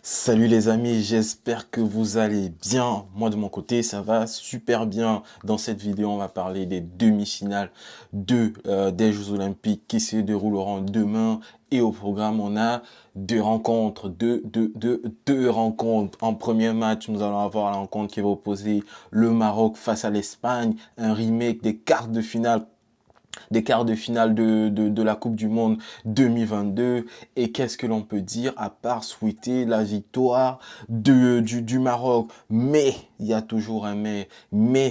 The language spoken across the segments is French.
Salut les amis, j'espère que vous allez bien. Moi de mon côté, ça va super bien. Dans cette vidéo, on va parler des demi-finales des Jeux Olympiques qui se dérouleront demain. Et au programme, on a deux rencontres, deux rencontres. En premier match, nous allons avoir la rencontre qui va opposer le Maroc face à l'Espagne, un remake des quarts de finale de la Coupe du Monde 2022. Et qu'est-ce que l'on peut dire à part souhaiter la victoire du Maroc? Mais, il y a toujours un mais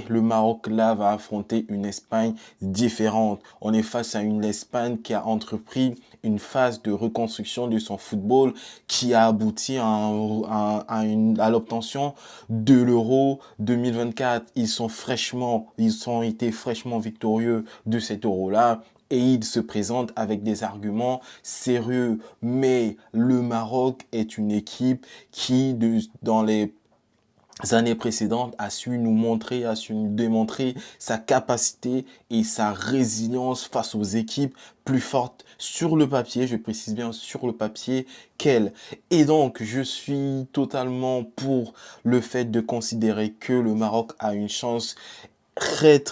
le Maroc là va affronter une Espagne différente. On est face à une Espagne qui a entrepris une phase de reconstruction de son football qui a abouti à l'obtention de l'Euro 2024. Ils ont été fraîchement victorieux de cet Euro-là. Et il se présente avec des arguments sérieux. Mais le Maroc est une équipe qui, dans les années précédentes, a su nous montrer, a su nous démontrer sa capacité et sa résilience face aux équipes plus fortes sur le papier, je précise bien sur le papier, qu'elle. Et donc, je suis totalement pour le fait de considérer que le Maroc a une chance très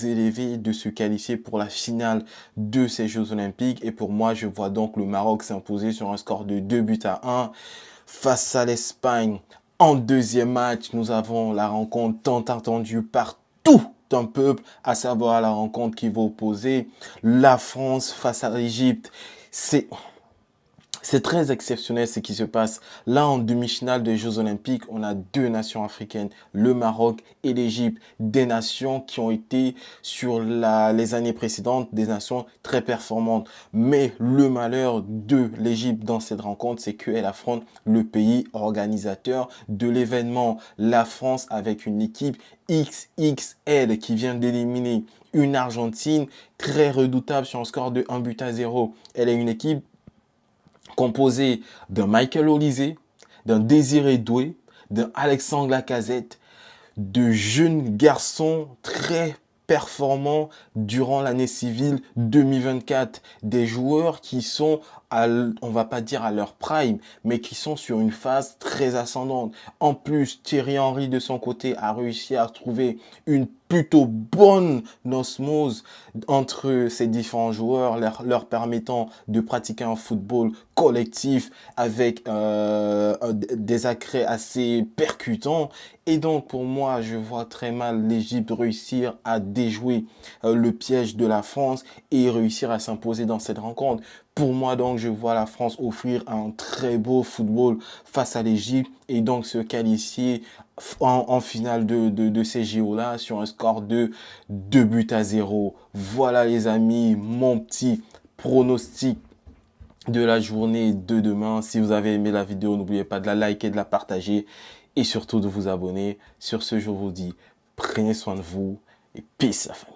élevée de se qualifier pour la finale de ces Jeux Olympiques. Et pour moi, je vois donc le Maroc s'imposer sur un score de 2-1 face à l'Espagne. En deuxième match, nous avons la rencontre tant attendue par tout un peuple, à savoir la rencontre qui va opposer la France face à l'Égypte. C'est très exceptionnel ce qui se passe. Là, en demi-finale des Jeux Olympiques, on a deux nations africaines, le Maroc et l'Égypte. Des nations qui ont été, sur les années précédentes, des nations très performantes. Mais le malheur de l'Égypte dans cette rencontre, c'est qu'elle affronte le pays organisateur de l'événement. La France avec une équipe XXL qui vient d'éliminer une Argentine très redoutable sur un score de 1-0. Elle est une équipe composé d'un Michael Olise, d'un Désiré Doué, d'un Alexandre Lacazette, de jeunes garçons très performants durant l'année civile 2024. Des joueurs qui sont, on va pas dire à leur prime, mais qui sont sur une phase très ascendante. En plus, Thierry Henry, de son côté, a réussi à trouver une plutôt bonne osmose entre ces différents joueurs, leur permettant de pratiquer un football collectif avec des accès assez percutants. Et donc, pour moi, je vois très mal l'Égypte réussir à déjouer le piège de la France et réussir à s'imposer dans cette rencontre. Pour moi, donc, je vois la France offrir un très beau football face à l'Égypte et donc se qualifier en finale de ces JO-là sur un score de 2-0. Voilà les amis, mon petit pronostic de la journée de demain. Si vous avez aimé la vidéo, n'oubliez pas de la liker, de la partager et surtout de vous abonner. Sur ce, je vous dis, prenez soin de vous et peace, la famille.